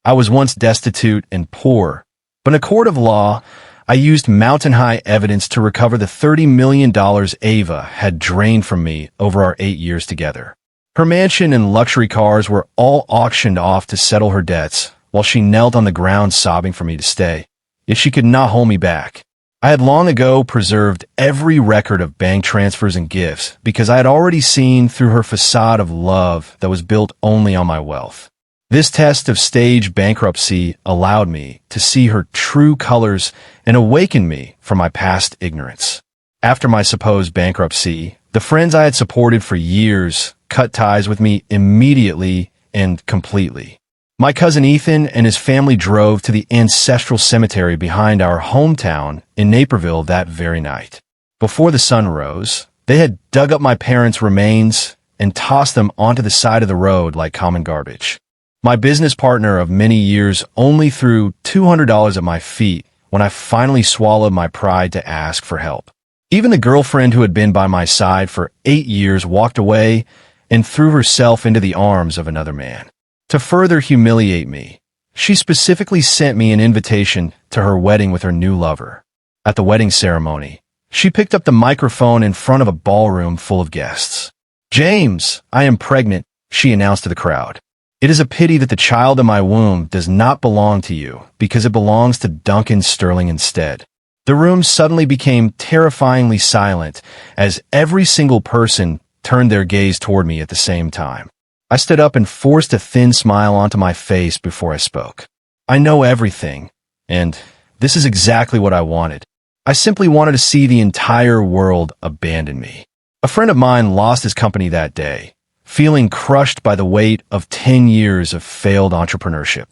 I was once destitute and poor, but in a court of law, I used mountain-high evidence to recover the $30 million Ava had drained from me over our 8 years together. Her mansion and luxury cars were all auctioned off to settle her debts, while she knelt on the ground sobbing for me to stay. Yet she could not hold me back. I had long ago preserved every record of bank transfers and gifts because I had already seen through her facade of love that was built only on my wealth. This test of stage bankruptcy allowed me to see her true colors and awakened me from my past ignorance. After my supposed bankruptcy, the friends I had supported for years cut ties with me immediately and completely. My cousin Ethan and his family drove to the ancestral cemetery behind our hometown in Naperville that very night. Before the sun rose, they had dug up my parents' remains and tossed them onto the side of the road like common garbage. My business partner of many years only threw $200 at my feet when I finally swallowed my pride to ask for help. Even the girlfriend who had been by my side for 8 years walked away and threw herself into the arms of another man. To further humiliate me, she specifically sent me an invitation to her wedding with her new lover. At the wedding ceremony, she picked up the microphone in front of a ballroom full of guests. "James, I am pregnant," she announced to the crowd. "It is a pity that the child in my womb does not belong to you because it belongs to Duncan Sterling instead." The room suddenly became terrifyingly silent as every single person turned their gaze toward me at the same time. I stood up and forced a thin smile onto my face before I spoke. "I know everything, and this is exactly what I wanted. I simply wanted to see the entire world abandon me." A friend of mine lost his company that day, feeling crushed by the weight of 10 years of failed entrepreneurship.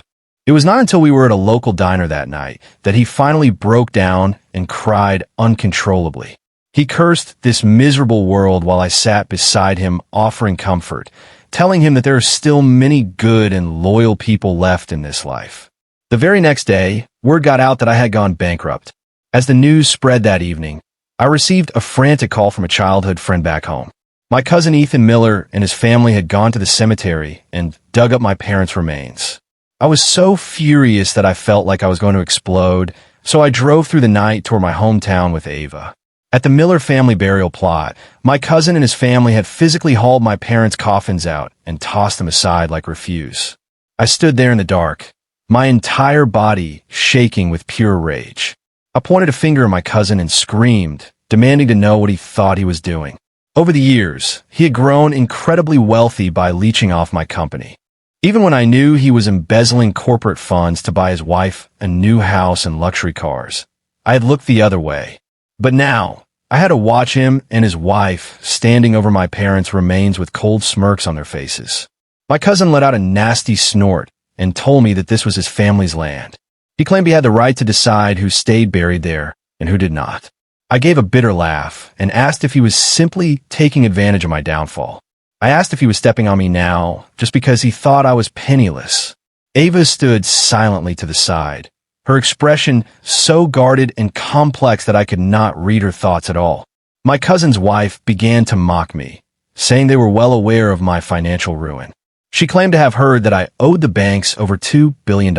It was not until we were at a local diner that night that he finally broke down and cried uncontrollably. He cursed this miserable world while I sat beside him offering comfort, telling him that there are still many good and loyal people left in this life. The very next day, word got out that I had gone bankrupt. As the news spread that evening, I received a frantic call from a childhood friend back home. My cousin Ethan Miller and his family had gone to the cemetery and dug up my parents' remains. I was so furious that I felt like I was going to explode, so I drove through the night toward my hometown with Ava. At the Miller family burial plot, my cousin and his family had physically hauled my parents' coffins out and tossed them aside like refuse. I stood there in the dark, my entire body shaking with pure rage. I pointed a finger at my cousin and screamed, demanding to know what he thought he was doing. Over the years, he had grown incredibly wealthy by leeching off my company. Even when I knew he was embezzling corporate funds to buy his wife a new house and luxury cars, I had looked the other way. But now, I had to watch him and his wife standing over my parents' remains with cold smirks on their faces. My cousin let out a nasty snort and told me that this was his family's land. He claimed he had the right to decide who stayed buried there and who did not. I gave a bitter laugh and asked if he was simply taking advantage of my downfall. I asked if he was stepping on me now just because he thought I was penniless. Ava stood silently to the side, her expression so guarded and complex that I could not read her thoughts at all. My cousin's wife began to mock me, saying they were well aware of my financial ruin. She claimed to have heard that I owed the banks over $2 billion.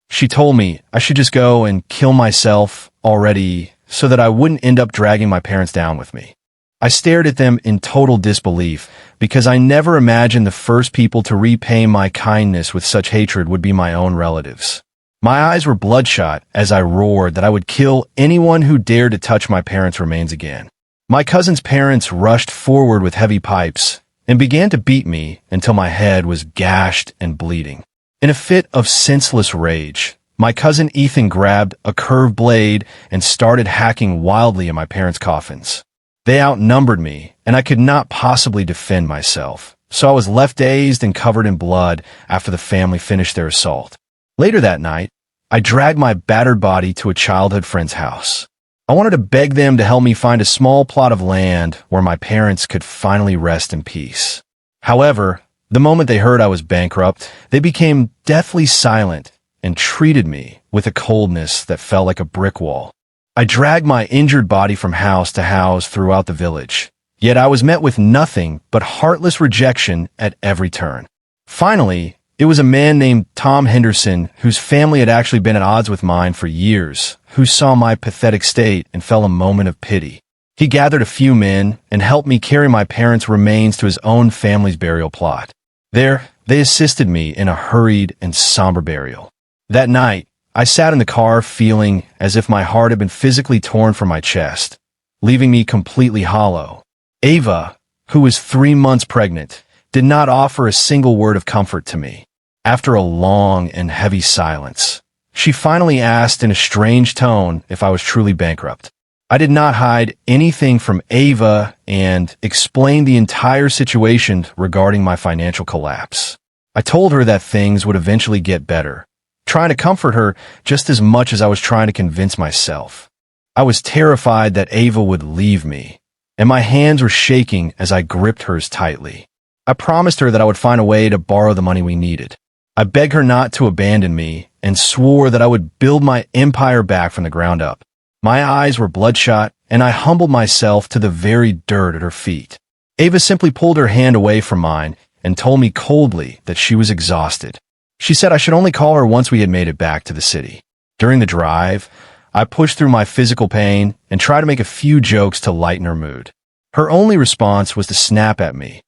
She told me I should just go and kill myself already so that I wouldn't end up dragging my parents down with me. I stared at them in total disbelief because I never imagined the first people to repay my kindness with such hatred would be my own relatives. My eyes were bloodshot as I roared that I would kill anyone who dared to touch my parents' remains again. My cousin's parents rushed forward with heavy pipes and began to beat me until my head was gashed and bleeding. In a fit of senseless rage, my cousin Ethan grabbed a curved blade and started hacking wildly at my parents' coffins. They outnumbered me, and I could not possibly defend myself, so I was left dazed and covered in blood after the family finished their assault. Later that night, I dragged my battered body to a childhood friend's house. I wanted to beg them to help me find a small plot of land where my parents could finally rest in peace. However, the moment they heard I was bankrupt, they became deathly silent and treated me with a coldness that felt like a brick wall. I dragged my injured body from house to house throughout the village, yet I was met with nothing but heartless rejection at every turn. Finally, It was a man named Tom Henderson, whose family had actually been at odds with mine for years, who saw my pathetic state and felt a moment of pity. He gathered a few men and helped me carry my parents' remains to his own family's burial plot. There, they assisted me in a hurried and somber burial. That night, I sat in the car feeling as if my heart had been physically torn from my chest, leaving me completely hollow. Ava, who was 3 months pregnant, did not offer a single word of comfort to me. After a long and heavy silence, she finally asked in a strange tone if I was truly bankrupt. I did not hide anything from Ava and explained the entire situation regarding my financial collapse. I told her that things would eventually get better, trying to comfort her just as much as I was trying to convince myself. I was terrified that Ava would leave me, and my hands were shaking as I gripped hers tightly. I promised her that I would find a way to borrow the money we needed. I begged her not to abandon me and swore that I would build my empire back from the ground up. My eyes were bloodshot, and I humbled myself to the very dirt at her feet. Ava simply pulled her hand away from mine and told me coldly that she was exhausted. She said I should only call her once we had made it back to the city. During the drive, I pushed through my physical pain and tried to make a few jokes to lighten her mood. Her only response was to snap at me,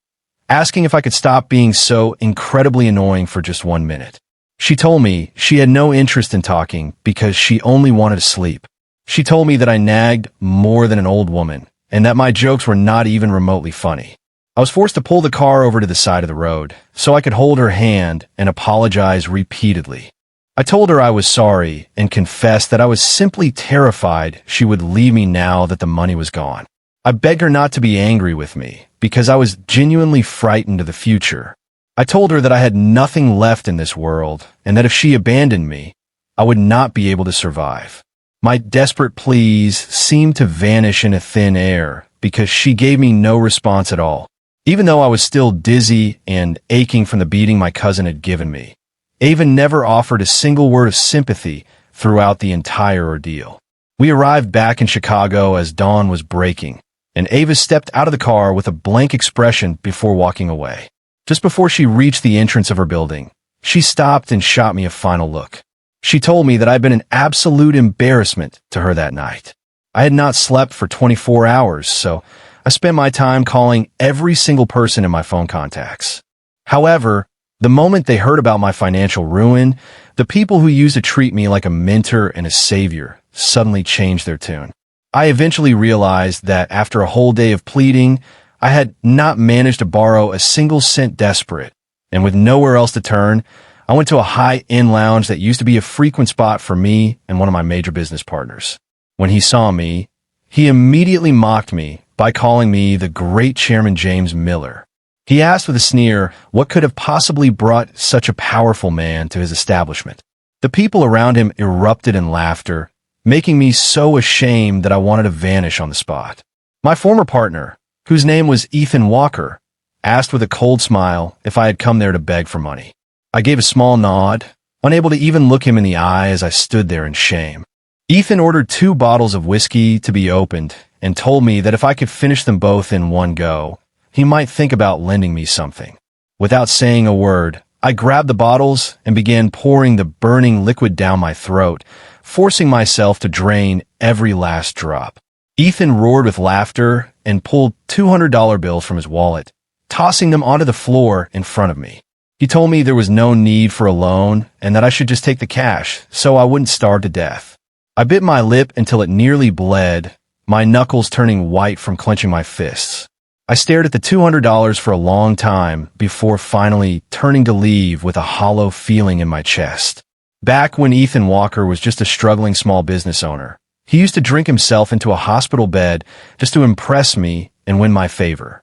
asking if I could stop being so incredibly annoying for just 1 minute. She told me she had no interest in talking because she only wanted to sleep. She told me that I nagged more than an old woman, and that my jokes were not even remotely funny. I was forced to pull the car over to the side of the road so I could hold her hand and apologize repeatedly. I told her I was sorry and confessed that I was simply terrified she would leave me now that the money was gone. I begged her not to be angry with me because I was genuinely frightened of the future. I told her that I had nothing left in this world and that if she abandoned me, I would not be able to survive. My desperate pleas seemed to vanish into thin air because she gave me no response at all. Even though I was still dizzy and aching from the beating my cousin had given me, Ava never offered a single word of sympathy throughout the entire ordeal. We arrived back in Chicago as dawn was breaking, and Ava stepped out of the car with a blank expression before walking away. Just before she reached the entrance of her building, she stopped and shot me a final look. She told me that I'd been an absolute embarrassment to her that night. I had not slept for 24 hours, so I spent my time calling every single person in my phone contacts. However, the moment they heard about my financial ruin, the people who used to treat me like a mentor and a savior suddenly changed their tune. I eventually realized that after a whole day of pleading, I had not managed to borrow a single cent desperate, and with nowhere else to turn, I went to a high-end lounge that used to be a frequent spot for me and one of my major business partners. When he saw me, he immediately mocked me by calling me the great Chairman James Miller. He asked with a sneer what could have possibly brought such a powerful man to his establishment. The people around him erupted in laughter, making me so ashamed that I wanted to vanish on the spot. My former partner, whose name was Ethan Walker, asked with a cold smile if I had come there to beg for money. I gave a small nod, unable to even look him in the eye as I stood there in shame. Ethan ordered 2 bottles of whiskey to be opened and told me that if I could finish them both in one go, he might think about lending me something. Without saying a word, I grabbed the bottles and began pouring the burning liquid down my throat, forcing myself to drain every last drop. Ethan roared with laughter and pulled $200 bills from his wallet, tossing them onto the floor in front of me. He told me there was no need for a loan and that I should just take the cash so I wouldn't starve to death. I bit my lip until it nearly bled, my knuckles turning white from clenching my fists. I stared at the $200 for a long time before finally turning to leave with a hollow feeling in my chest. Back when Ethan Walker was just a struggling small business owner, he used to drink himself into a hospital bed just to impress me and win my favor.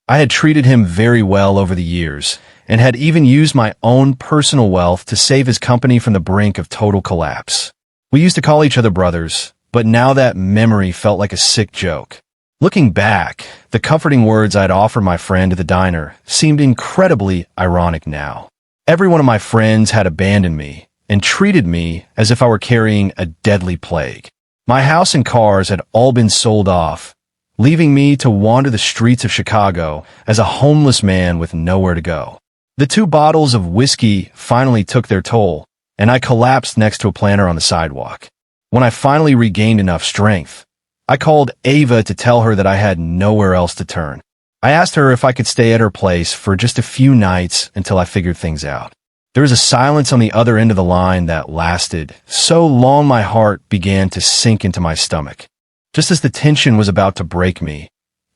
I had treated him very well over the years, and had even used my own personal wealth to save his company from the brink of total collapse. We used to call each other brothers, but now that memory felt like a sick joke. Looking back, the comforting words I had offered my friend at the diner seemed incredibly ironic now. Every one of my friends had abandoned me and treated me as if I were carrying a deadly plague. My house and cars had all been sold off, leaving me to wander the streets of Chicago as a homeless man with nowhere to go. The 2 bottles of whiskey finally took their toll, and I collapsed next to a planter on the sidewalk. When I finally regained enough strength, I called Ava to tell her that I had nowhere else to turn. I asked her if I could stay at her place for just a few nights until I figured things out. There was a silence on the other end of the line that lasted so long my heart began to sink into my stomach. Just as the tension was about to break me,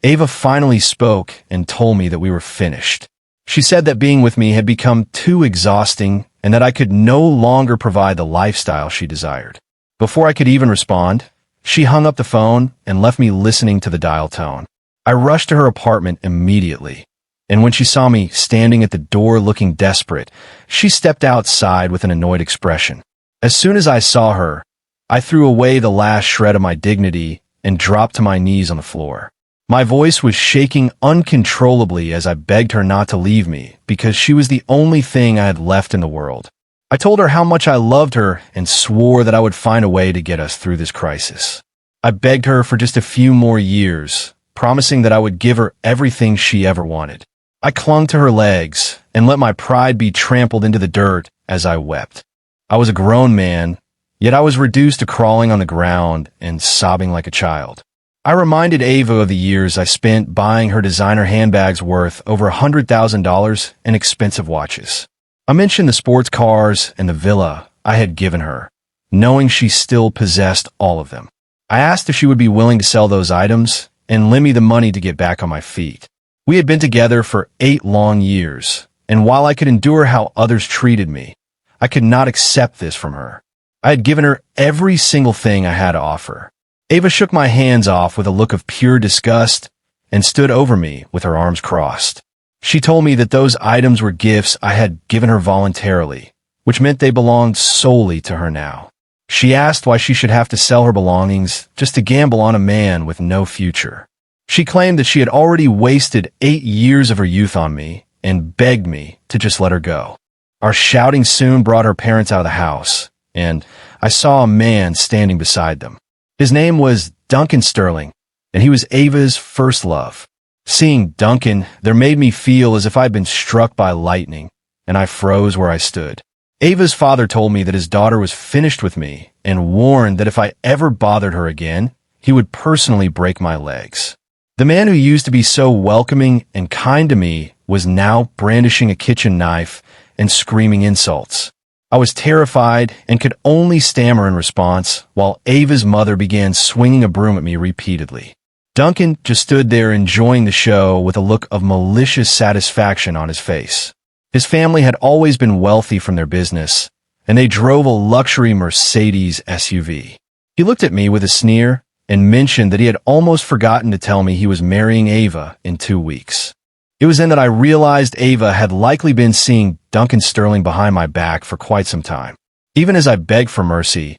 Ava finally spoke and told me that we were finished. She said that being with me had become too exhausting and that I could no longer provide the lifestyle she desired. Before I could even respond, she hung up the phone and left me listening to the dial tone. I rushed to her apartment immediately, and when she saw me standing at the door looking desperate, she stepped outside with an annoyed expression. As soon as I saw her, I threw away the last shred of my dignity and dropped to my knees on the floor. My voice was shaking uncontrollably as I begged her not to leave me because she was the only thing I had left in the world. I told her how much I loved her and swore that I would find a way to get us through this crisis. I begged her for just a few more years, promising that I would give her everything she ever wanted. I clung to her legs and let my pride be trampled into the dirt as I wept. I was a grown man, yet I was reduced to crawling on the ground and sobbing like a child. I reminded Ava of the years I spent buying her designer handbags worth over $100,000 in expensive watches. I mentioned the sports cars and the villa I had given her, knowing she still possessed all of them. I asked if she would be willing to sell those items and lend me the money to get back on my feet. We had been together for 8 long years, and while I could endure how others treated me, I could not accept this from her. I had given her every single thing I had to offer. Ava shook my hands off with a look of pure disgust and stood over me with her arms crossed. She told me that those items were gifts I had given her voluntarily, which meant they belonged solely to her now. She asked why she should have to sell her belongings just to gamble on a man with no future. She claimed that she had already wasted 8 years of her youth on me and begged me to just let her go. Our shouting soon brought her parents out of the house, and I saw a man standing beside them. His name was Duncan Sterling, and he was Ava's first love. Seeing Duncan, there made me feel as if I'd been struck by lightning, and I froze where I stood. Ava's father told me that his daughter was finished with me and warned that if I ever bothered her again, he would personally break my legs. The man who used to be so welcoming and kind to me was now brandishing a kitchen knife and screaming insults. I was terrified and could only stammer in response while Ava's mother began swinging a broom at me repeatedly. Duncan just stood there enjoying the show with a look of malicious satisfaction on his face. His family had always been wealthy from their business, and they drove a luxury Mercedes SUV. He looked at me with a sneer and mentioned that he had almost forgotten to tell me he was marrying Ava in 2 weeks. It was then that I realized Ava had likely been seeing Duncan Sterling behind my back for quite some time. Even as I begged for mercy,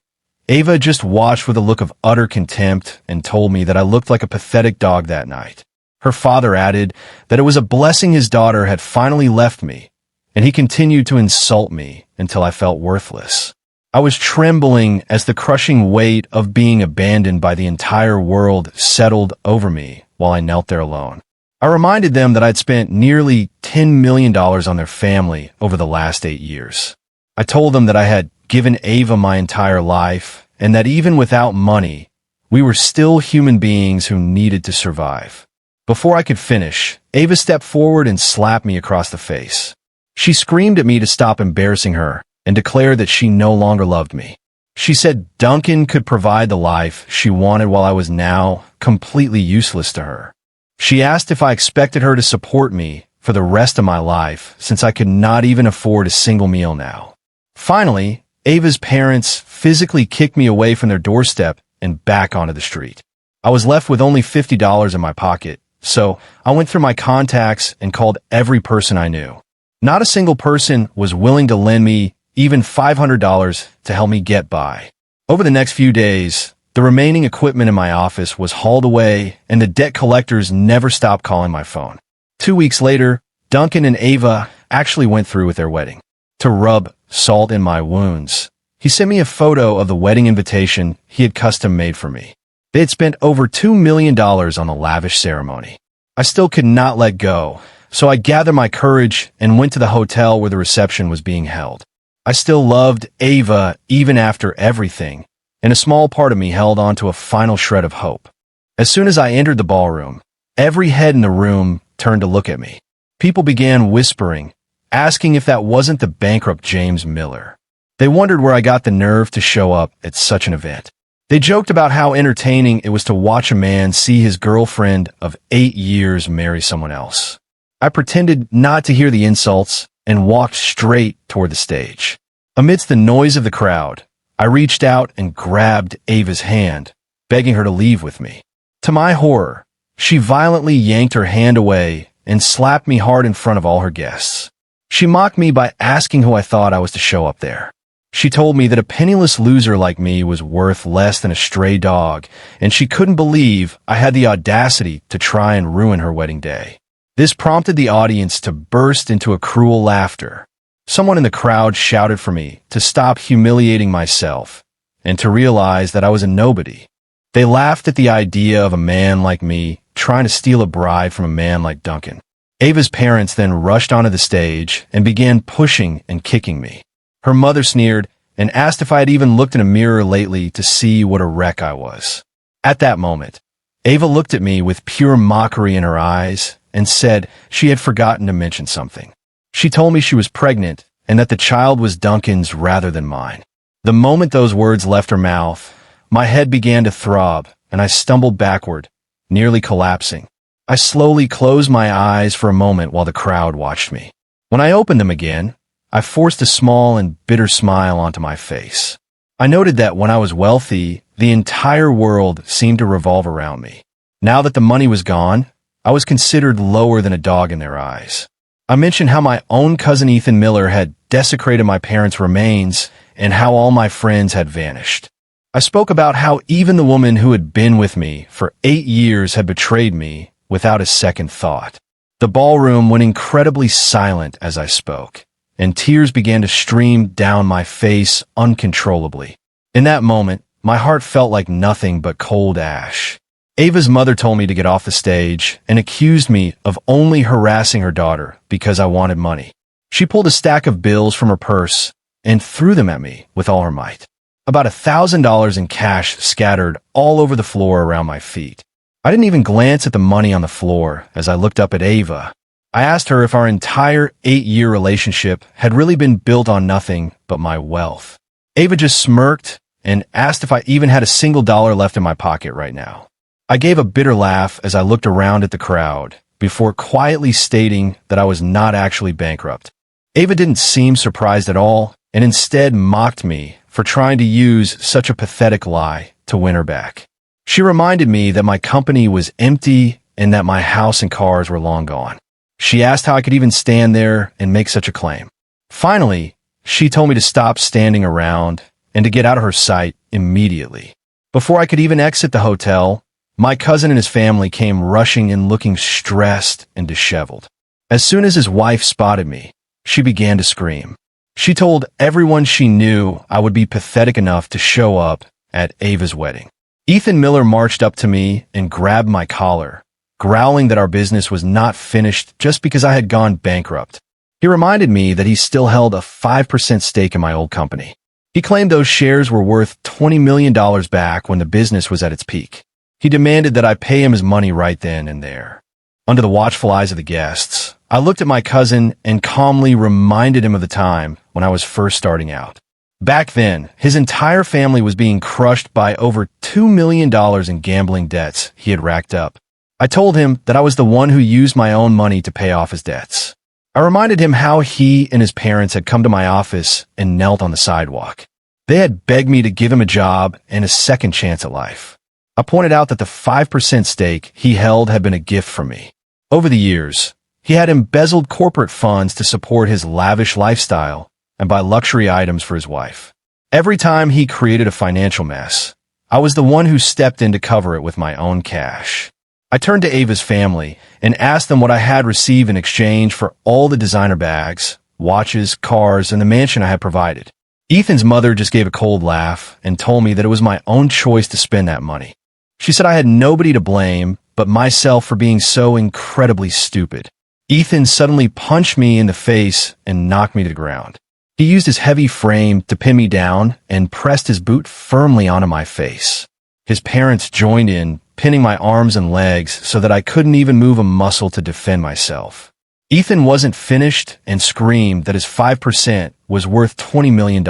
Ava just watched with a look of utter contempt and told me that I looked like a pathetic dog that night. Her father added that it was a blessing his daughter had finally left me, and he continued to insult me until I felt worthless. I was trembling as the crushing weight of being abandoned by the entire world settled over me while I knelt there alone. I reminded them that I'd spent nearly $10 million on their family over the last 8 years. I told them that I had given Ava my entire life and that even without money, we were still human beings who needed to survive. Before I could finish, Ava stepped forward and slapped me across the face. She screamed at me to stop embarrassing her and declared that she no longer loved me. She said Duncan could provide the life she wanted while I was now completely useless to her. She asked if I expected her to support me for the rest of my life since I could not even afford a single meal now. Finally, Ava's parents physically kicked me away from their doorstep and back onto the street. I was left with only $50 in my pocket, so I went through my contacts and called every person I knew. Not a single person was willing to lend me even $500 to help me get by. Over the next few days, the remaining equipment in my office was hauled away, and the debt collectors never stopped calling my phone. 2 weeks later, Duncan and Ava actually went through with their wedding. To rub salt in my wounds, he sent me a photo of the wedding invitation he had custom made for me. They had spent over $2 million on the lavish ceremony. I still could not let go, so I gathered my courage and went to the hotel where the reception was being held. I still loved Ava even after everything, and a small part of me held on to a final shred of hope. As soon as I entered the ballroom, every head in the room turned to look at me. People began whispering, asking if that wasn't the bankrupt James Miller. They wondered where I got the nerve to show up at such an event. They joked about how entertaining it was to watch a man see his girlfriend of 8 years marry someone else. I pretended not to hear the insults and walked straight toward the stage. Amidst the noise of the crowd, I reached out and grabbed Ava's hand, begging her to leave with me. To my horror, she violently yanked her hand away and slapped me hard in front of all her guests. She mocked me by asking who I thought I was to show up there. She told me that a penniless loser like me was worth less than a stray dog, and she couldn't believe I had the audacity to try and ruin her wedding day. This prompted the audience to burst into a cruel laughter. Someone in the crowd shouted for me to stop humiliating myself and to realize that I was a nobody. They laughed at the idea of a man like me trying to steal a bride from a man like Duncan. Ava's parents then rushed onto the stage and began pushing and kicking me. Her mother sneered and asked if I had even looked in a mirror lately to see what a wreck I was. At that moment, Ava looked at me with pure mockery in her eyes and said she had forgotten to mention something. She told me she was pregnant and that the child was Duncan's rather than mine. The moment those words left her mouth, my head began to throb and I stumbled backward, nearly collapsing. I slowly closed my eyes for a moment while the crowd watched me. When I opened them again, I forced a small and bitter smile onto my face. I noted that when I was wealthy, the entire world seemed to revolve around me. Now that the money was gone, I was considered lower than a dog in their eyes. I mentioned how my own cousin Ethan Miller had desecrated my parents' remains and how all my friends had vanished. I spoke about how even the woman who had been with me for 8 years had betrayed me without a second thought. The ballroom went incredibly silent as I spoke, and tears began to stream down my face uncontrollably. In that moment, my heart felt like nothing but cold ash. Ava's mother told me to get off the stage and accused me of only harassing her daughter because I wanted money. She pulled a stack of bills from her purse and threw them at me with all her might. About $1,000 in cash scattered all over the floor around my feet. I didn't even glance at the money on the floor as I looked up at Ava. I asked her if our entire 8-year relationship had really been built on nothing but my wealth. Ava just smirked and asked if I even had a single dollar left in my pocket right now. I gave a bitter laugh as I looked around at the crowd before quietly stating that I was not actually bankrupt. Ava didn't seem surprised at all and instead mocked me for trying to use such a pathetic lie to win her back. She reminded me that my company was empty and that my house and cars were long gone. She asked how I could even stand there and make such a claim. Finally, she told me to stop standing around and to get out of her sight immediately. Before I could even exit the hotel, my cousin and his family came rushing in looking stressed and disheveled. As soon as his wife spotted me, she began to scream. She told everyone she knew I would be pathetic enough to show up at Ava's wedding. Ethan Miller marched up to me and grabbed my collar, growling that our business was not finished just because I had gone bankrupt. He reminded me that he still held a 5% stake in my old company. He claimed those shares were worth $20 million back when the business was at its peak. He demanded that I pay him his money right then and there. Under the watchful eyes of the guests, I looked at my cousin and calmly reminded him of the time when I was first starting out. Back then, his entire family was being crushed by over $2 million in gambling debts he had racked up. I told him that I was the one who used my own money to pay off his debts. I reminded him how he and his parents had come to my office and knelt on the sidewalk. They had begged me to give him a job and a second chance at life. I pointed out that the 5% stake he held had been a gift from me. Over the years, he had embezzled corporate funds to support his lavish lifestyle and buy luxury items for his wife. Every time he created a financial mess, I was the one who stepped in to cover it with my own cash. I turned to Ava's family and asked them what I had received in exchange for all the designer bags, watches, cars, and the mansion I had provided. Ethan's mother just gave a cold laugh and told me that it was my own choice to spend that money. She said I had nobody to blame but myself for being so incredibly stupid. Ethan suddenly punched me in the face and knocked me to the ground. He used his heavy frame to pin me down and pressed his boot firmly onto my face. His parents joined in, pinning my arms and legs so that I couldn't even move a muscle to defend myself. Ethan wasn't finished and screamed that his 5% was worth $20 million.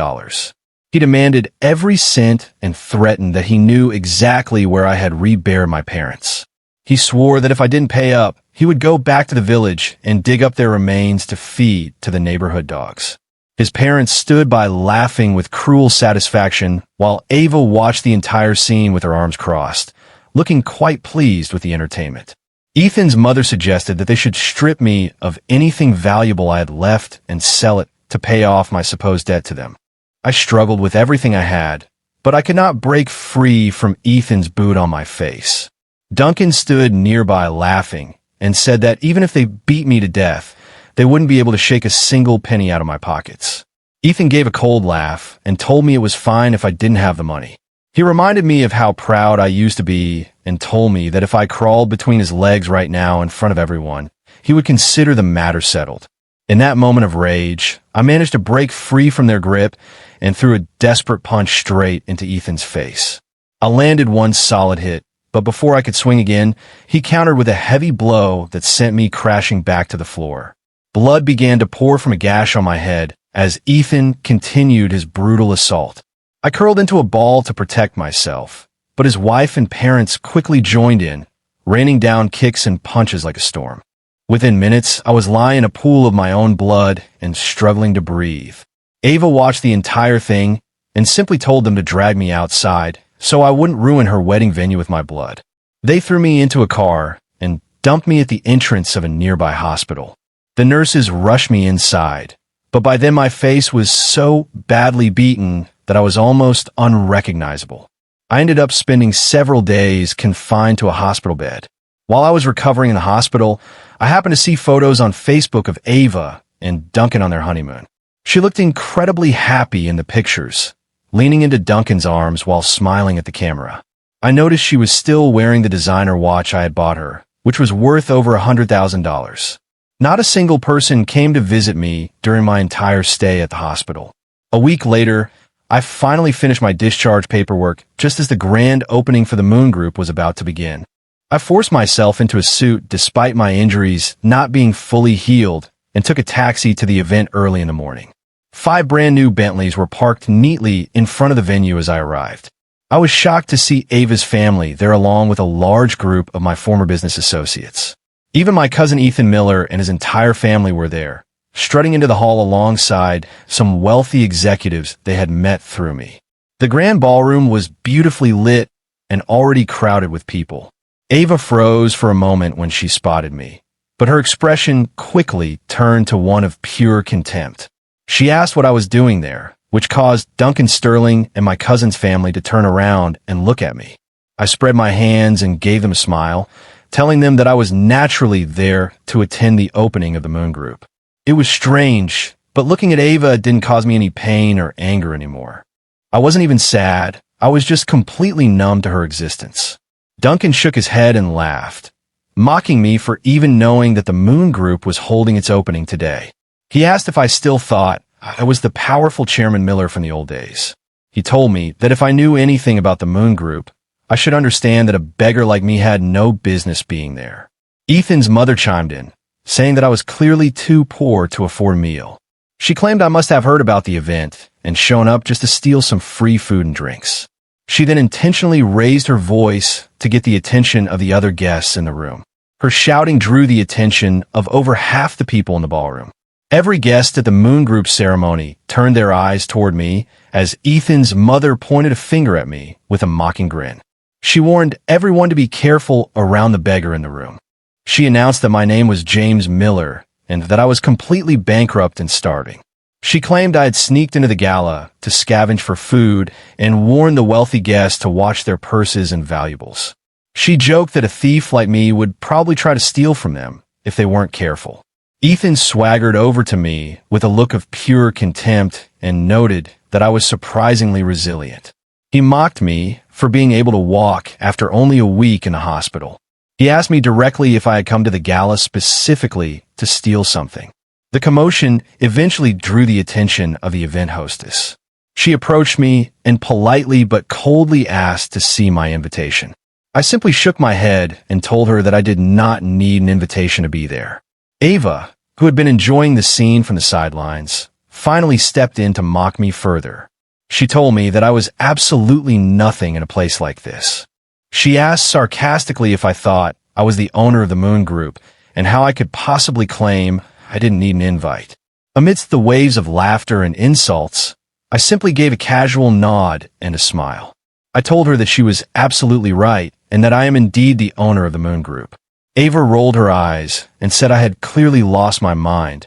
He demanded every cent and threatened that he knew exactly where I had reburied my parents. He swore that if I didn't pay up, he would go back to the village and dig up their remains to feed to the neighborhood dogs. His parents stood by laughing with cruel satisfaction while Ava watched the entire scene with her arms crossed, looking quite pleased with the entertainment. Ethan's mother suggested that they should strip me of anything valuable I had left and sell it to pay off my supposed debt to them. I struggled with everything I had, but I could not break free from Ethan's boot on my face. Duncan stood nearby laughing and said that even if they beat me to death, they wouldn't be able to shake a single penny out of my pockets. Ethan gave a cold laugh and told me it was fine if I didn't have the money. He reminded me of how proud I used to be and told me that if I crawled between his legs right now in front of everyone, he would consider the matter settled. In that moment of rage, I managed to break free from their grip and threw a desperate punch straight into Ethan's face. I landed one solid hit, but before I could swing again, he countered with a heavy blow that sent me crashing back to the floor. Blood began to pour from a gash on my head as Ethan continued his brutal assault. I curled into a ball to protect myself, but his wife and parents quickly joined in, raining down kicks and punches like a storm. Within minutes, I was lying in a pool of my own blood and struggling to breathe. Ava watched the entire thing and simply told them to drag me outside so I wouldn't ruin her wedding venue with my blood. They threw me into a car and dumped me at the entrance of a nearby hospital. The nurses rushed me inside, but by then my face was so badly beaten that I was almost unrecognizable. I ended up spending several days confined to a hospital bed. While I was recovering in the hospital, I happened to see photos on Facebook of Ava and Duncan on their honeymoon. She looked incredibly happy in the pictures, leaning into Duncan's arms while smiling at the camera. I noticed she was still wearing the designer watch I had bought her, which was worth over $100,000. Not a single person came to visit me during my entire stay at the hospital. A week later, I finally finished my discharge paperwork just as the grand opening for the Moon Group was about to begin. I forced myself into a suit despite my injuries not being fully healed and took a taxi to the event early in the morning. 5 brand new Bentleys were parked neatly in front of the venue as I arrived. I was shocked to see Ava's family there along with a large group of my former business associates. Even my cousin Ethan Miller and his entire family were there, strutting into the hall alongside some wealthy executives they had met through me. The grand ballroom was beautifully lit and already crowded with people. Ava froze for a moment when she spotted me, but her expression quickly turned to one of pure contempt. She asked what I was doing there, which caused Duncan Sterling and my cousin's family to turn around and look at me. I spread my hands and gave them a smile, telling them that I was naturally there to attend the opening of the Moon Group. It was strange, but looking at Ava didn't cause me any pain or anger anymore. I wasn't even sad. I was just completely numb to her existence. Duncan shook his head and laughed, mocking me for even knowing that the Moon Group was holding its opening today. He asked if I still thought I was the powerful Chairman Miller from the old days. He told me that if I knew anything about the Moon Group, I should understand that a beggar like me had no business being there. Ethan's mother chimed in, saying that I was clearly too poor to afford a meal. She claimed I must have heard about the event and shown up just to steal some free food and drinks. She then intentionally raised her voice to get the attention of the other guests in the room. Her shouting drew the attention of over half the people in the ballroom. Every guest at the Moon Group ceremony turned their eyes toward me as Ethan's mother pointed a finger at me with a mocking grin. She warned everyone to be careful around the beggar in the room. She announced that my name was James Miller and that I was completely bankrupt and starving. She claimed I had sneaked into the gala to scavenge for food and warned the wealthy guests to watch their purses and valuables. She joked that a thief like me would probably try to steal from them if they weren't careful. Ethan swaggered over to me with a look of pure contempt and noted that I was surprisingly resilient. He mocked me for being able to walk after only a week in the hospital. He asked me directly if I had come to the gala specifically to steal something. The commotion eventually drew the attention of the event hostess. She approached me and politely but coldly asked to see my invitation. I simply shook my head and told her that I did not need an invitation to be there. Ava, who had been enjoying the scene from the sidelines, finally stepped in to mock me further. She told me that I was absolutely nothing in a place like this. She asked sarcastically if I thought I was the owner of the Moon Group and how I could possibly claim I didn't need an invite. Amidst the waves of laughter and insults, I simply gave a casual nod and a smile. I told her that she was absolutely right and that I am indeed the owner of the Moon Group. Ava rolled her eyes and said I had clearly lost my mind,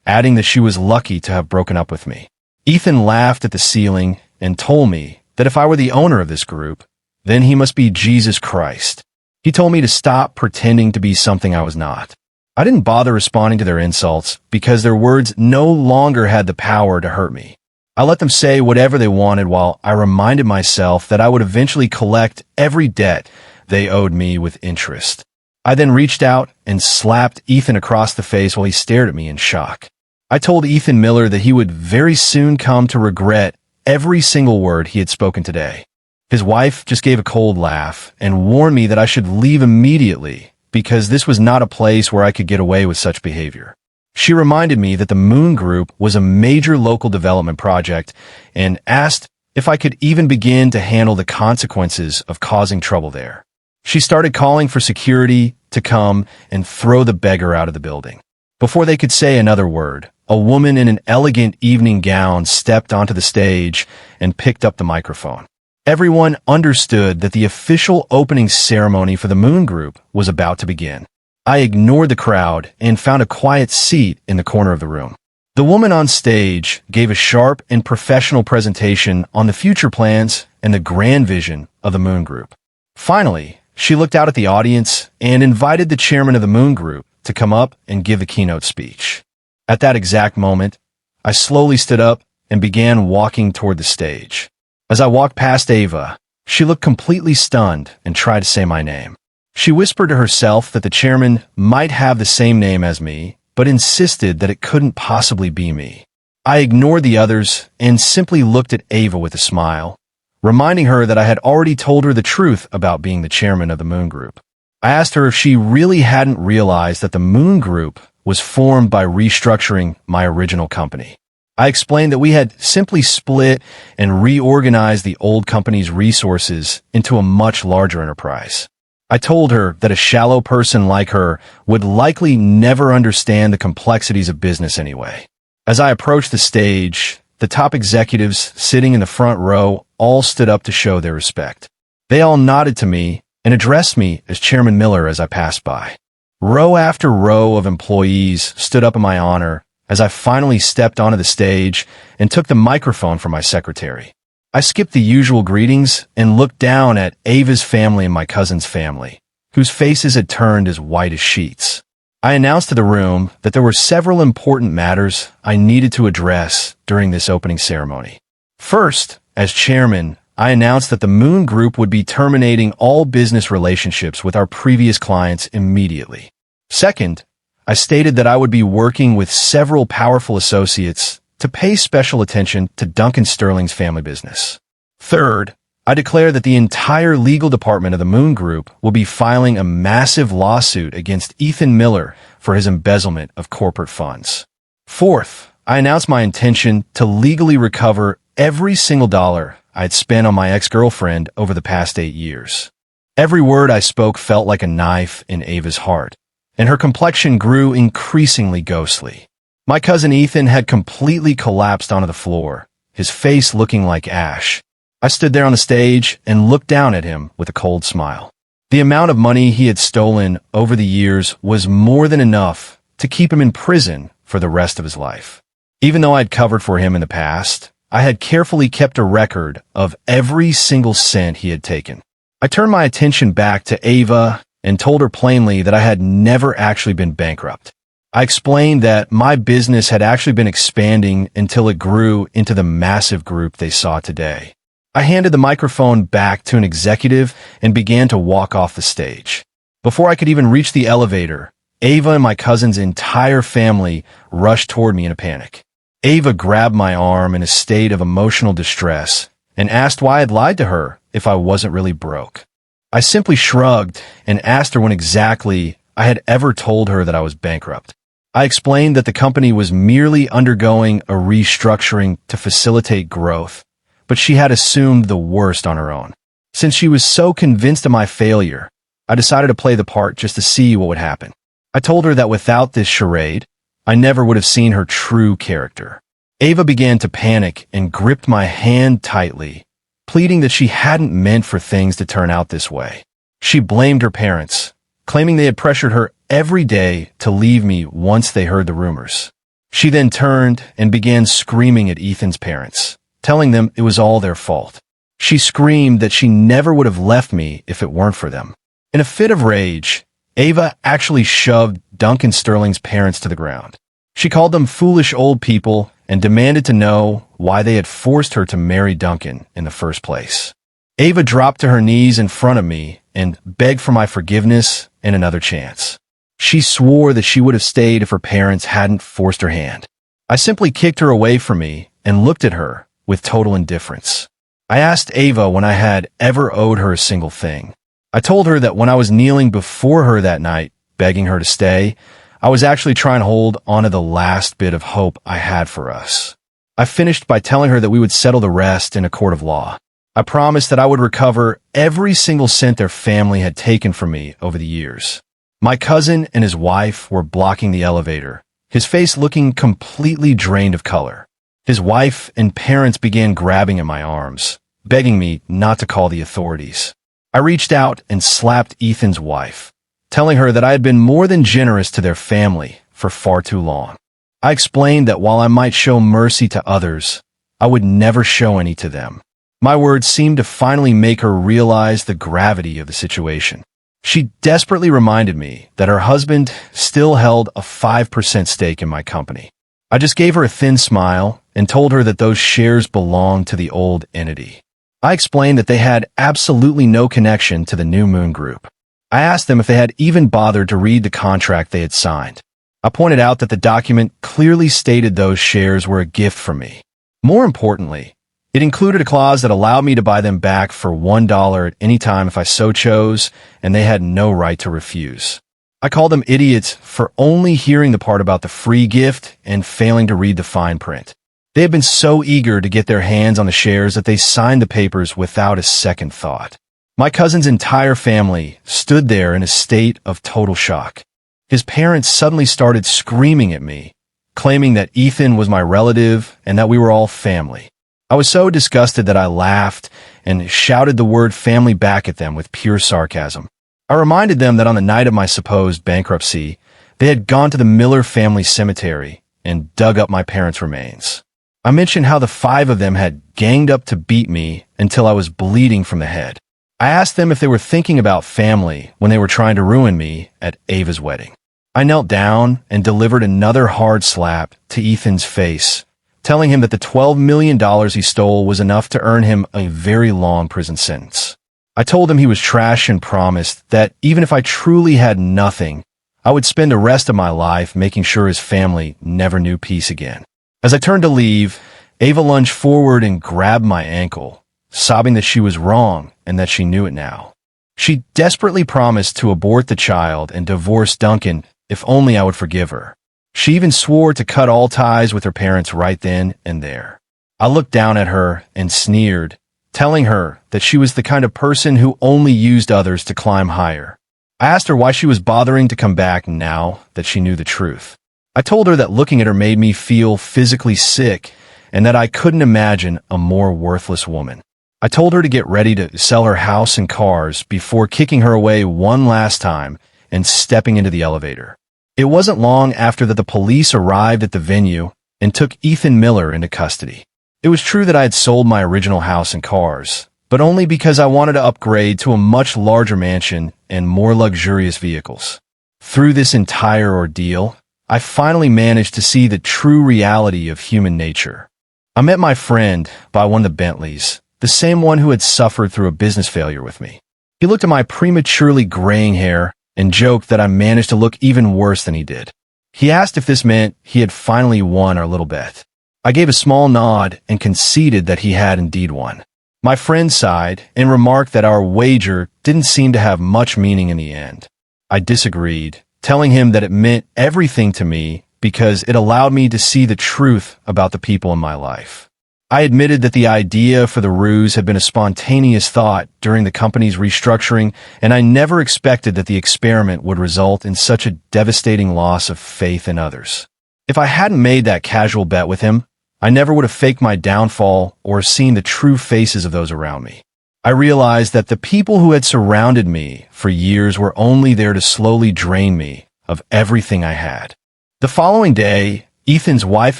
adding that she was lucky to have broken up with me. Ethan laughed at the ceiling and told me that if I were the owner of this group, then he must be Jesus Christ. He told me to stop pretending to be something I was not. I didn't bother responding to their insults because their words no longer had the power to hurt me. I let them say whatever they wanted while I reminded myself that I would eventually collect every debt they owed me with interest. I then reached out and slapped Ethan across the face while he stared at me in shock. I told Ethan Miller that he would very soon come to regret every single word he had spoken today. His wife just gave a cold laugh and warned me that I should leave immediately because this was not a place where I could get away with such behavior. She reminded me that the Moon Group was a major local development project and asked if I could even begin to handle the consequences of causing trouble there. She started calling for security to come and throw the beggar out of the building. Before they could say another word, a woman in an elegant evening gown stepped onto the stage and picked up the microphone. Everyone understood that the official opening ceremony for the Moon Group was about to begin. I ignored the crowd and found a quiet seat in the corner of the room. The woman on stage gave a sharp and professional presentation on the future plans and the grand vision of the Moon Group. Finally, she looked out at the audience and invited the chairman of the Moon Group to come up and give the keynote speech. At that exact moment, I slowly stood up and began walking toward the stage. As I walked past Ava, she looked completely stunned and tried to say my name. She whispered to herself that the chairman might have the same name as me, but insisted that it couldn't possibly be me. I ignored the others and simply looked at Ava with a smile, reminding her that I had already told her the truth about being the chairman of the Moon Group. I asked her if she really hadn't realized that the Moon Group was formed by restructuring my original company. I explained that we had simply split and reorganized the old company's resources into a much larger enterprise. I told her that a shallow person like her would likely never understand the complexities of business anyway. As I approached the stage, the top executives sitting in the front row all stood up to show their respect. They all nodded to me and addressed me as Chairman Miller as I passed by. Row after row of employees stood up in my honor as I finally stepped onto the stage and took the microphone from my secretary. I skipped the usual greetings and looked down at Ava's family and my cousin's family, whose faces had turned as white as sheets. I announced to the room that there were several important matters I needed to address during this opening ceremony. First, as chairman, I announced that the Moon Group would be terminating all business relationships with our previous clients immediately. Second, I stated that I would be working with several powerful associates to pay special attention to Duncan Sterling's family business. Third, I declare that the entire legal department of the Moon Group will be filing a massive lawsuit against Ethan Miller for his embezzlement of corporate funds. Fourth, I announce my intention to legally recover every single dollar I had spent on my ex-girlfriend over the past 8 years. Every word I spoke felt like a knife in Ava's heart, and her complexion grew increasingly ghostly. My cousin Ethan had completely collapsed onto the floor, his face looking like ash. I stood there on the stage and looked down at him with a cold smile. The amount of money he had stolen over the years was more than enough to keep him in prison for the rest of his life. Even though I'd covered for him in the past, I had carefully kept a record of every single cent he had taken. I turned my attention back to Ava and told her plainly that I had never actually been bankrupt. I explained that my business had actually been expanding until it grew into the massive group they saw today. I handed the microphone back to an executive and began to walk off the stage. Before I could even reach the elevator, Ava and my cousin's entire family rushed toward me in a panic. Ava grabbed my arm in a state of emotional distress and asked why I'd lied to her if I wasn't really broke. I simply shrugged and asked her when exactly I had ever told her that I was bankrupt. I explained that the company was merely undergoing a restructuring to facilitate growth, but she had assumed the worst on her own. Since she was so convinced of my failure, I decided to play the part just to see what would happen. I told her that without this charade, I never would have seen her true character. Ava began to panic and gripped my hand tightly, pleading that she hadn't meant for things to turn out this way. She blamed her parents, claiming they had pressured her every day to leave me once they heard the rumors. She then turned and began screaming at Ethan's parents, telling them it was all their fault. She screamed that she never would have left me if it weren't for them. In a fit of rage, Ava actually shoved Duncan Sterling's parents to the ground. She called them foolish old people and demanded to know why they had forced her to marry Duncan in the first place. Ava dropped to her knees in front of me and begged for my forgiveness and another chance. She swore that she would have stayed if her parents hadn't forced her hand. I simply kicked her away from me and looked at her with total indifference. I asked Ava when I had ever owed her a single thing. I told her that when I was kneeling before her that night, begging her to stay, I was actually trying to hold onto the last bit of hope I had for us. I finished by telling her that we would settle the rest in a court of law. I promised that I would recover every single cent their family had taken from me over the years. My cousin and his wife were blocking the elevator, his face looking completely drained of color. His wife and parents began grabbing at my arms, begging me not to call the authorities. I reached out and slapped Ethan's wife, telling her that I had been more than generous to their family for far too long. I explained that while I might show mercy to others, I would never show any to them. My words seemed to finally make her realize the gravity of the situation. She desperately reminded me that her husband still held a 5% stake in my company. I just gave her a thin smile and told her that those shares belonged to the old entity. I explained that they had absolutely no connection to the New Moon Group. I asked them if they had even bothered to read the contract they had signed. I pointed out that the document clearly stated those shares were a gift from me. More importantly, it included a clause that allowed me to buy them back for $1 at any time if I so chose, and they had no right to refuse. I called them idiots for only hearing the part about the free gift and failing to read the fine print. They had been so eager to get their hands on the shares that they signed the papers without a second thought. My cousin's entire family stood there in a state of total shock. His parents suddenly started screaming at me, claiming that Ethan was my relative and that we were all family. I was so disgusted that I laughed and shouted the word family back at them with pure sarcasm. I reminded them that on the night of my supposed bankruptcy, they had gone to the Miller family cemetery and dug up my parents' remains. I mentioned how the 5 of them had ganged up to beat me until I was bleeding from the head. I asked them if they were thinking about family when they were trying to ruin me at Ava's wedding. I knelt down and delivered another hard slap to Ethan's face, telling him that the $12 million he stole was enough to earn him a very long prison sentence. I told him he was trash and promised that even if I truly had nothing, I would spend the rest of my life making sure his family never knew peace again. As I turned to leave, Ava lunged forward and grabbed my ankle, sobbing that she was wrong and that she knew it now. She desperately promised to abort the child and divorce Duncan if only I would forgive her. She even swore to cut all ties with her parents right then and there. I looked down at her and sneered, telling her that she was the kind of person who only used others to climb higher. I asked her why she was bothering to come back now that she knew the truth. I told her that looking at her made me feel physically sick and that I couldn't imagine a more worthless woman. I told her to get ready to sell her house and cars before kicking her away one last time and stepping into the elevator. It wasn't long after that the police arrived at the venue and took Ethan Miller into custody. It was true that I had sold my original house and cars, but only because I wanted to upgrade to a much larger mansion and more luxurious vehicles. Through this entire ordeal, I finally managed to see the true reality of human nature. I met my friend by one of the Bentleys, the same one who had suffered through a business failure with me. He looked at my prematurely graying hair and joked that I managed to look even worse than he did. He asked if this meant he had finally won our little bet. I gave a small nod and conceded that he had indeed won. My friend sighed and remarked that our wager didn't seem to have much meaning in the end. I disagreed, telling him that it meant everything to me because it allowed me to see the truth about the people in my life. I admitted that the idea for the ruse had been a spontaneous thought during the company's restructuring, and I never expected that the experiment would result in such a devastating loss of faith in others. If I hadn't made that casual bet with him, I never would have faked my downfall or seen the true faces of those around me. I realized that the people who had surrounded me for years were only there to slowly drain me of everything I had. The following day, Ethan's wife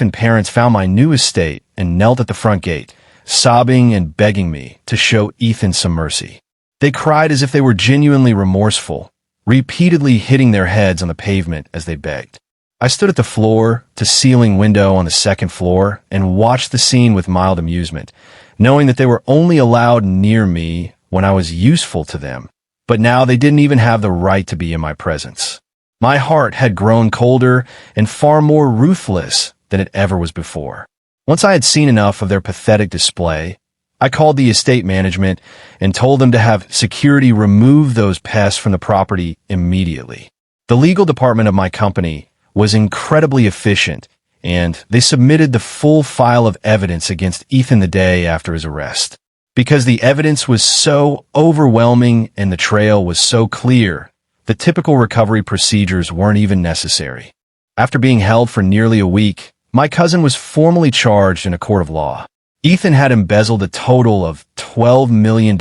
and parents found my new estate and knelt at the front gate, sobbing and begging me to show Ethan some mercy. They cried as if they were genuinely remorseful, repeatedly hitting their heads on the pavement as they begged. I stood at the floor-to-ceiling window on the second floor and watched the scene with mild amusement, knowing that they were only allowed near me when I was useful to them, but now they didn't even have the right to be in my presence. My heart had grown colder and far more ruthless than it ever was before. Once I had seen enough of their pathetic display, I called the estate management and told them to have security remove those pests from the property immediately. The legal department of my company was incredibly efficient, and they submitted the full file of evidence against Ethan the day after his arrest. Because the evidence was so overwhelming and the trail was so clear, the typical recovery procedures weren't even necessary. After being held for nearly a week, my cousin was formally charged in a court of law. Ethan had embezzled a total of $12 million,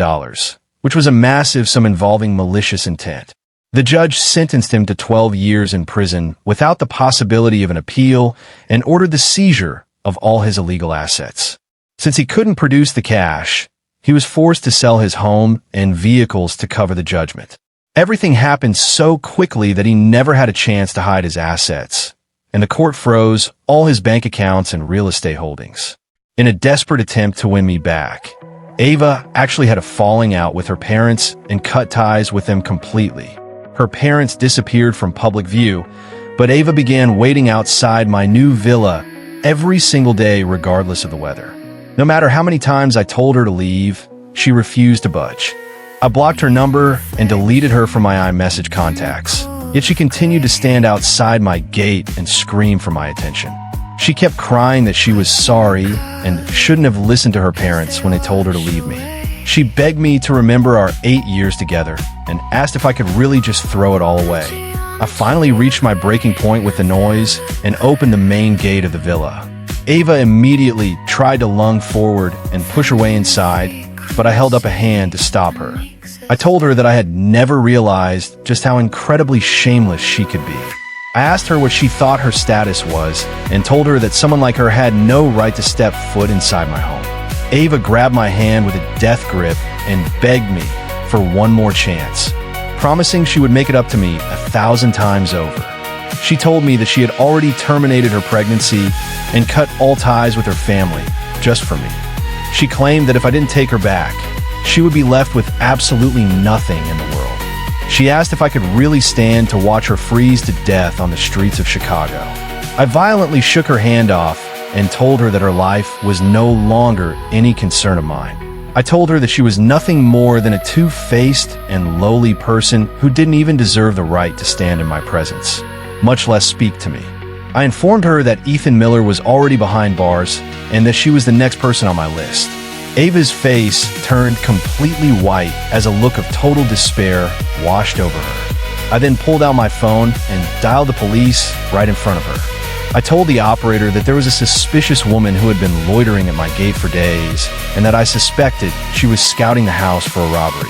which was a massive sum involving malicious intent. The judge sentenced him to 12 years in prison without the possibility of an appeal and ordered the seizure of all his illegal assets. Since he couldn't produce the cash, he was forced to sell his home and vehicles to cover the judgment. Everything happened so quickly that he never had a chance to hide his assets, and the court froze all his bank accounts and real estate holdings. In a desperate attempt to win me back, Ava actually had a falling out with her parents and cut ties with them completely. Her parents disappeared from public view, but Ava began waiting outside my new villa every single day regardless of the weather. No matter how many times I told her to leave, she refused to budge. I blocked her number and deleted her from my iMessage contacts, yet she continued to stand outside my gate and scream for my attention. She kept crying that she was sorry and shouldn't have listened to her parents when they told her to leave me. She begged me to remember our 8 years together and asked if I could really just throw it all away. I finally reached my breaking point with the noise and opened the main gate of the villa. Ava immediately tried to lunge forward and push her way inside, but I held up a hand to stop her. I told her that I had never realized just how incredibly shameless she could be. I asked her what she thought her status was and told her that someone like her had no right to step foot inside my home. Ava grabbed my hand with a death grip and begged me for one more chance, promising she would make it up to me 1,000 times over. She told me that she had already terminated her pregnancy and cut all ties with her family just for me. She claimed that if I didn't take her back, she would be left with absolutely nothing in the world. She asked if I could really stand to watch her freeze to death on the streets of Chicago. I violently shook her hand off and told her that her life was no longer any concern of mine. I told her that she was nothing more than a two-faced and lowly person who didn't even deserve the right to stand in my presence, much less speak to me. I informed her that Ethan Miller was already behind bars and that she was the next person on my list. Ava's face turned completely white as a look of total despair washed over her. I then pulled out my phone and dialed the police right in front of her. I told the operator that there was a suspicious woman who had been loitering at my gate for days and that I suspected she was scouting the house for a robbery.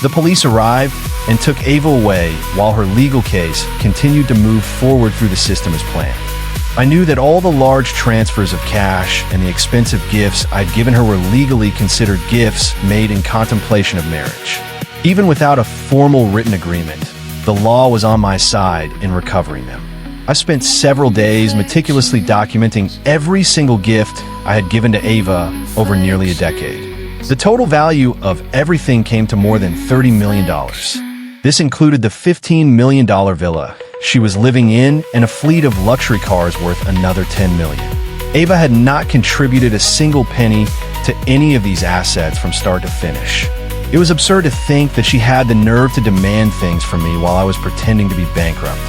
The police arrived and took Ava away while her legal case continued to move forward through the system as planned. I knew that all the large transfers of cash and the expensive gifts I'd given her were legally considered gifts made in contemplation of marriage. Even without a formal written agreement, the law was on my side in recovering them. I spent several days meticulously documenting every single gift I had given to Ava over nearly a decade. The total value of everything came to more than $30 million. This included the $15 million villa she was living in and a fleet of luxury cars worth another $10 million. Ava had not contributed a single penny to any of these assets from start to finish. It was absurd to think that she had the nerve to demand things from me while I was pretending to be bankrupt.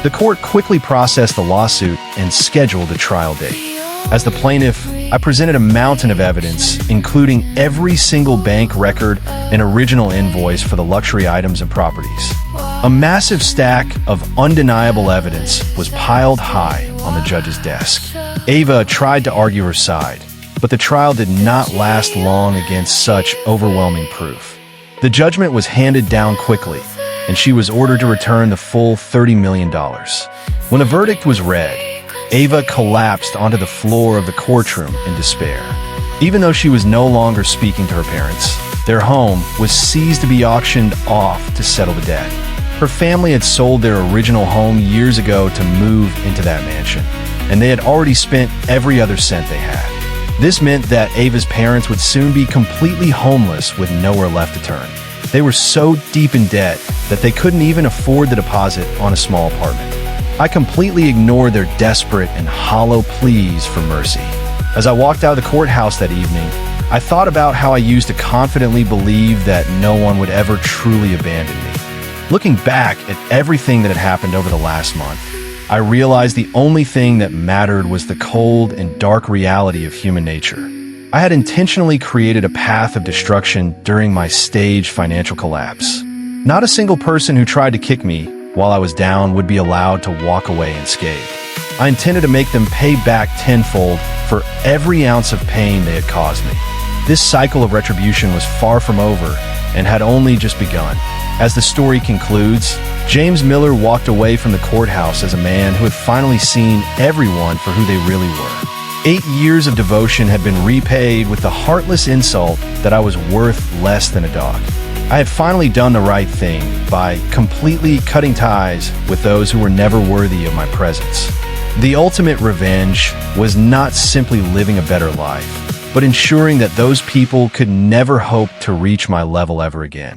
The court quickly processed the lawsuit and scheduled a trial date. As the plaintiff, I presented a mountain of evidence, including every single bank record and original invoice for the luxury items and properties. A massive stack of undeniable evidence was piled high on the judge's desk. Ava tried to argue her side, but the trial did not last long against such overwhelming proof. The judgment was handed down quickly, and she was ordered to return the full $30 million. When the verdict was read, Ava collapsed onto the floor of the courtroom in despair. Even though she was no longer speaking to her parents, their home was seized to be auctioned off to settle the debt. Her family had sold their original home years ago to move into that mansion, and they had already spent every other cent they had. This meant that Ava's parents would soon be completely homeless with nowhere left to turn. They were so deep in debt that they couldn't even afford the deposit on a small apartment. I completely ignored their desperate and hollow pleas for mercy. As I walked out of the courthouse that evening, I thought about how I used to confidently believe that no one would ever truly abandon me. Looking back at everything that had happened over the last month, I realized the only thing that mattered was the cold and dark reality of human nature. I had intentionally created a path of destruction during my staged financial collapse. Not a single person who tried to kick me while I was down would be allowed to walk away unscathed. I intended to make them pay back tenfold for every ounce of pain they had caused me. This cycle of retribution was far from over and had only just begun. As the story concludes, James Miller walked away from the courthouse as a man who had finally seen everyone for who they really were. 8 years of devotion had been repaid with the heartless insult that I was worth less than a dog. I had finally done the right thing by completely cutting ties with those who were never worthy of my presence. The ultimate revenge was not simply living a better life, but ensuring that those people could never hope to reach my level ever again.